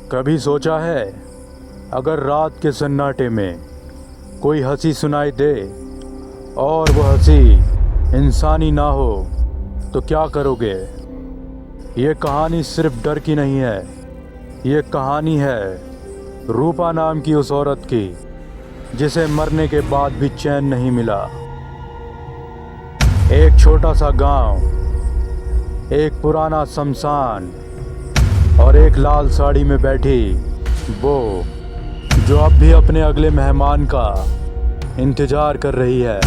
कभी सोचा है अगर रात के सन्नाटे में कोई हंसी सुनाई दे और वो हंसी इंसानी ना हो तो क्या करोगे? ये कहानी सिर्फ डर की नहीं है, ये कहानी है रूपा नाम की उस औरत की जिसे मरने के बाद भी चैन नहीं मिला। एक छोटा सा गांव, एक पुराना शमशान और एक लाल साड़ी में बैठी वो जो अब भी अपने अगले मेहमान का इंतजार कर रही है।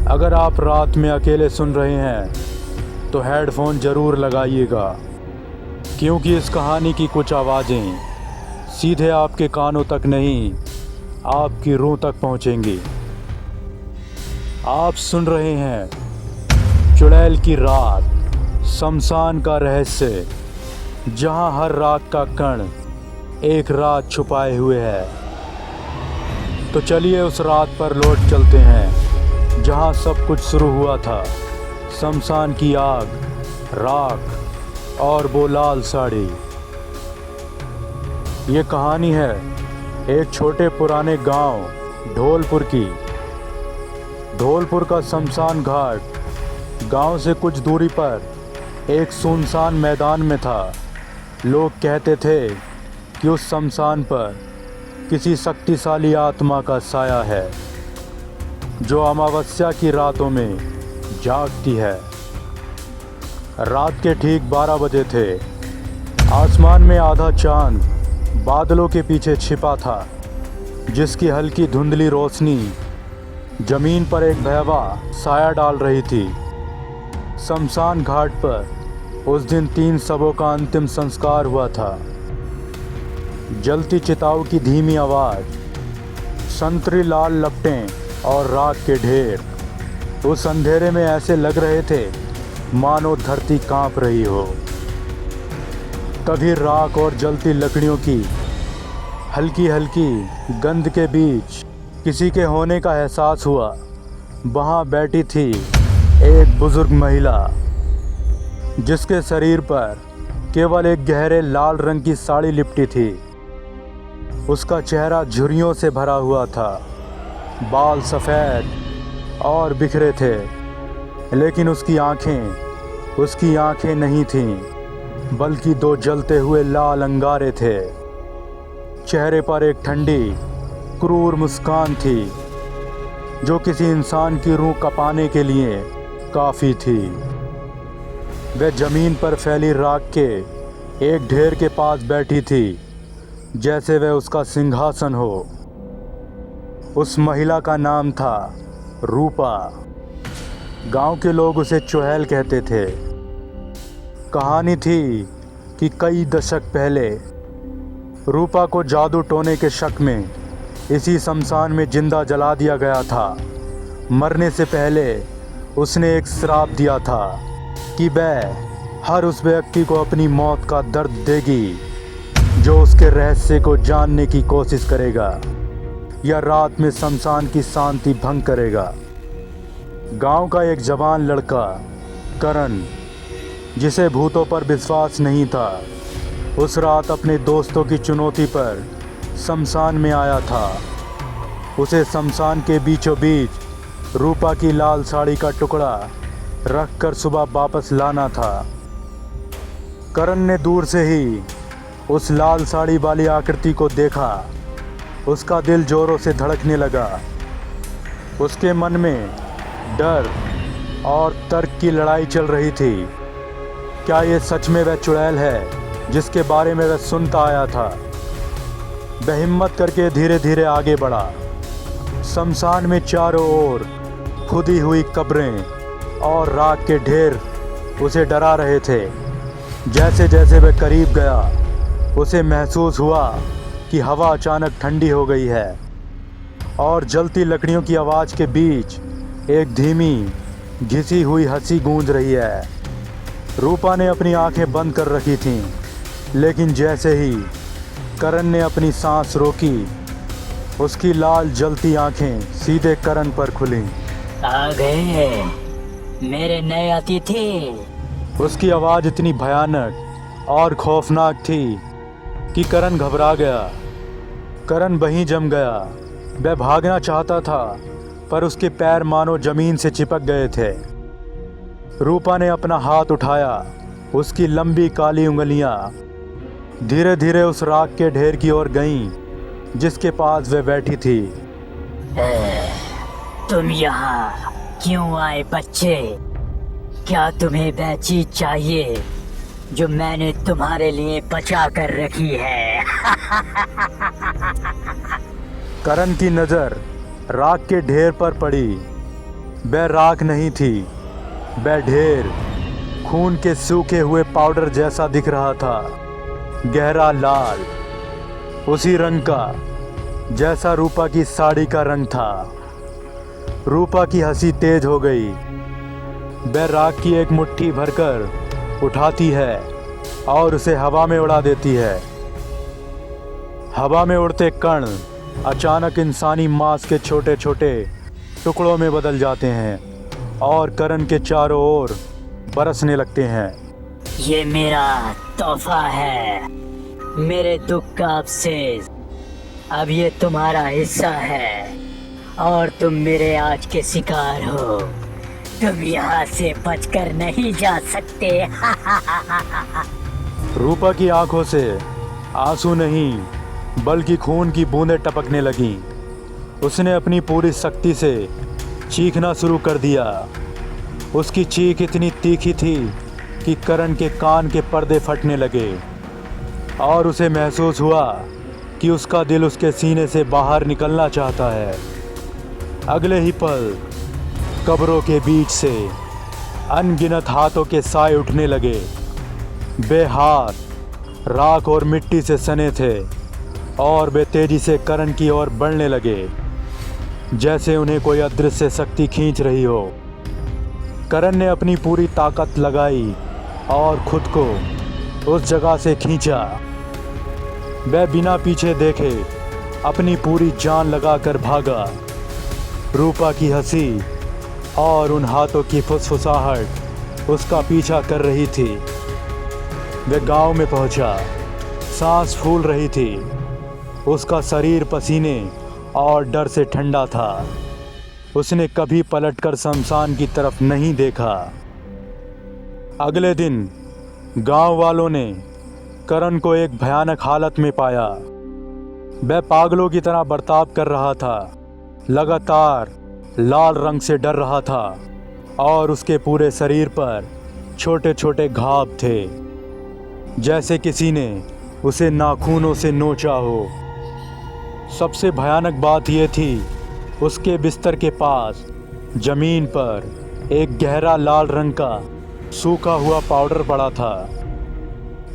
अगर आप रात में अकेले सुन रहे हैं तो हेडफोन ज़रूर लगाइएगा, क्योंकि इस कहानी की कुछ आवाज़ें सीधे आपके कानों तक नहीं, आपकी रूह तक पहुंचेंगी। आप सुन रहे हैं चुड़ैल की रात, शमशान का रहस्य, जहां हर रात का कण एक रात छुपाए हुए है। तो चलिए उस रात पर लौट चलते हैं जहां सब कुछ शुरू हुआ था। शमशान की आग, राख और वो लाल साड़ी। ये कहानी है एक छोटे पुराने गांव ढोलपुर की। ढोलपुर का शमशान घाट गांव से कुछ दूरी पर एक सुनसान मैदान में था। लोग कहते थे कि उस शमशान पर किसी शक्तिशाली आत्मा का साया है जो अमावस्या की रातों में जागती है। रात के ठीक 12 बजे थे। आसमान में आधा चांद बादलों के पीछे छिपा था, जिसकी हल्की धुंधली रोशनी जमीन पर एक भयावह साया डाल रही थी। शमशान घाट पर उस दिन 3 शवों का अंतिम संस्कार हुआ था। जलती चिताओं की धीमी आवाज़, संतरी लाल लपटें और राख के ढेर उस अंधेरे में ऐसे लग रहे थे मानो धरती कांप रही हो। तभी राख और जलती लकड़ियों की हल्की हल्की गंध के बीच किसी के होने का एहसास हुआ। वहाँ बैठी थी एक बुजुर्ग महिला, जिसके शरीर पर केवल एक गहरे लाल रंग की साड़ी लिपटी थी। उसका चेहरा झुर्रियों से भरा हुआ था, बाल सफ़ेद और बिखरे थे, लेकिन उसकी आंखें नहीं थीं, बल्कि 2 जलते हुए लाल अंगारे थे। चेहरे पर एक ठंडी क्रूर मुस्कान थी जो किसी इंसान की रूह कपाने के लिए काफ़ी थी। वह जमीन पर फैली राख के एक ढेर के पास बैठी थी, जैसे वह उसका सिंहासन हो। उस महिला का नाम था रूपा। गांव के लोग उसे चुड़ैल कहते थे। कहानी थी कि कई दशक पहले रूपा को जादू टोने के शक में इसी शमशान में जिंदा जला दिया गया था। मरने से पहले उसने एक श्राप दिया था कि वह हर उस व्यक्ति को अपनी मौत का दर्द देगी जो उसके रहस्य को जानने की कोशिश करेगा या रात में शमशान की शांति भंग करेगा। गांव का एक जवान लड़का करण, जिसे भूतों पर विश्वास नहीं था, उस रात अपने दोस्तों की चुनौती पर शमशान में आया था। उसे शमशान के बीचों बीच रूपा की लाल साड़ी का टुकड़ा रखकर सुबह वापस लाना था। करण ने दूर से ही उस लाल साड़ी वाली आकृति को देखा। उसका दिल जोरों से धड़कने लगा। उसके मन में डर और तर्क की लड़ाई चल रही थी। क्या ये सच में वह चुड़ैल है जिसके बारे में वह सुनता आया था? वह हिम्मत करके धीरे धीरे आगे बढ़ा। शमशान में चारों ओर खुदी हुई कब्रें और राख के ढेर उसे डरा रहे थे। जैसे जैसे वह करीब गया, उसे महसूस हुआ कि हवा अचानक ठंडी हो गई है और जलती लकड़ियों की आवाज़ के बीच एक धीमी घिसी हुई हंसी गूंज रही है। रूपा ने अपनी आंखें बंद कर रखी थीं, लेकिन जैसे ही करण ने अपनी सांस रोकी, उसकी लाल जलती आंखें सीधे करण पर खुलीं। आ गए मेरे नए अतिथि। उसकी आवाज़ इतनी भयानक और खौफनाक थी कि करण घबरा गया। करण वहीं जम गया। वह भागना चाहता था पर उसके पैर मानो जमीन से चिपक गए थे। रूपा ने अपना हाथ उठाया। उसकी लंबी काली उंगलियां धीरे धीरे उस राख के ढेर की ओर गईं जिसके पास वह बैठी थी। तुम यहाँ क्यों आए बच्चे? क्या तुम्हें वह चीज चाहिए जो मैंने तुम्हारे लिए बचा कर रखी है? करण की नज़र राख के ढेर पर पड़ी। वह राख नहीं थी, वह ढेर खून के सूखे हुए पाउडर जैसा दिख रहा था, गहरा लाल, उसी रंग का जैसा रूपा की साड़ी का रंग था। रूपा की हंसी तेज हो गई। वह राख की एक मुट्ठी भरकर उठाती है और उसे हवा में उड़ा देती है। हवा में उड़ते कण अचानक इंसानी मांस के छोटे छोटे टुकड़ों में बदल जाते हैं और करण के चारों ओर बरसने लगते हैं। ये मेरा तोहफा है, मेरे दुख का अवशेष। अब ये तुम्हारा हिस्सा है और तुम मेरे आज के शिकार हो। तुम यहाँ से बचकर नहीं जा सकते। रूपा की आंखों से आंसू नहीं बल्कि खून की बूंदें टपकने लगीं। उसने अपनी पूरी शक्ति से चीखना शुरू कर दिया। उसकी चीख इतनी तीखी थी कि करण के कान के पर्दे फटने लगे और उसे महसूस हुआ कि उसका दिल उसके सीने से बाहर निकलना चाहता है। अगले ही पल कब्रों के बीच से अनगिनत हाथों के साए उठने लगे। वे हाथ राख और मिट्टी से सने थे और वे तेजी से करण की ओर बढ़ने लगे जैसे उन्हें कोई अदृश्य शक्ति खींच रही हो। करण ने अपनी पूरी ताकत लगाई और खुद को उस जगह से खींचा। वह बिना पीछे देखे अपनी पूरी जान लगाकर भागा। रूपा की हंसी और उन हाथों की फुसफुसाहट उसका पीछा कर रही थी। वह गांव में पहुंचा। सांस फूल रही थी। उसका शरीर पसीने और डर से ठंडा था। उसने कभी पलटकर शमशान की तरफ नहीं देखा। अगले दिन गांव वालों ने करण को एक भयानक हालत में पाया। वह पागलों की तरह बर्ताव कर रहा था, लगातार लाल रंग से डर रहा था और उसके पूरे शरीर पर छोटे छोटे घाव थे जैसे किसी ने उसे नाखूनों से नोचा हो। सबसे भयानक बात यह थी, उसके बिस्तर के पास जमीन पर एक गहरा लाल रंग का सूखा हुआ पाउडर पड़ा था।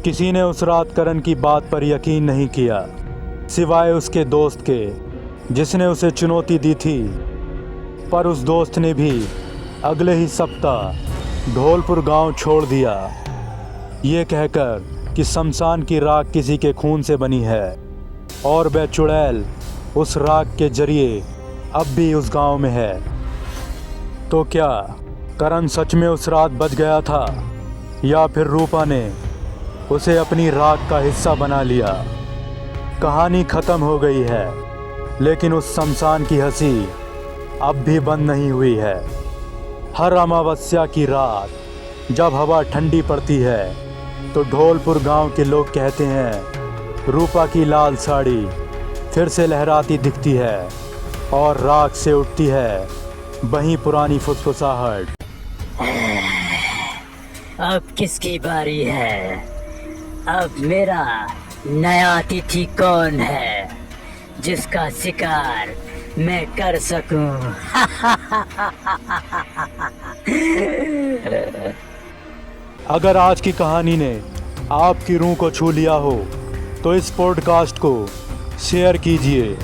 किसी ने उस रात करण की बात पर यकीन नहीं किया सिवाय उसके दोस्त के जिसने उसे चुनौती दी थी। पर उस दोस्त ने भी अगले ही सप्ताह धौलपुर गांव छोड़ दिया, ये कहकर कि शमशान की राख किसी के खून से बनी है और वह चुड़ैल उस राख के जरिए अब भी उस गांव में है। तो क्या करण सच में उस रात बच गया था या फिर रूपा ने उसे अपनी राख का हिस्सा बना लिया? कहानी खत्म हो गई है लेकिन उस शमशान की हंसी अब भी बंद नहीं हुई है। हर अमावस्या की रात जब हवा ठंडी पड़ती है तो धौलपुर गांव के लोग कहते हैं रूपा की लाल साड़ी फिर से लहराती दिखती है और राख से उठती है वही पुरानी फुसफुसाहट। अब किसकी बारी है? अब मेरा नया अतिथि कौन है जिसका शिकार मैं कर सकूं? अगर आज की कहानी ने आपकी रूह को छू लिया हो तो इस पॉडकास्ट को शेयर कीजिए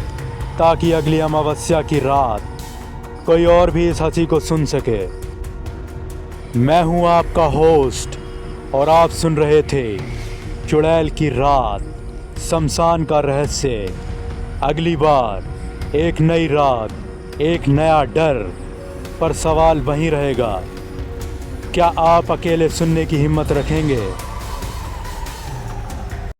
ताकि अगली अमावस्या की रात कोई और भी इस हंसी को सुन सके। मैं हूं आपका होस्ट और आप सुन रहे थे चुड़ैल की रात, शमशान का रहस्य। अगली बार एक नई रात, एक नया डर, पर सवाल वहीं रहेगा, क्या आप अकेले सुनने की हिम्मत रखेंगे?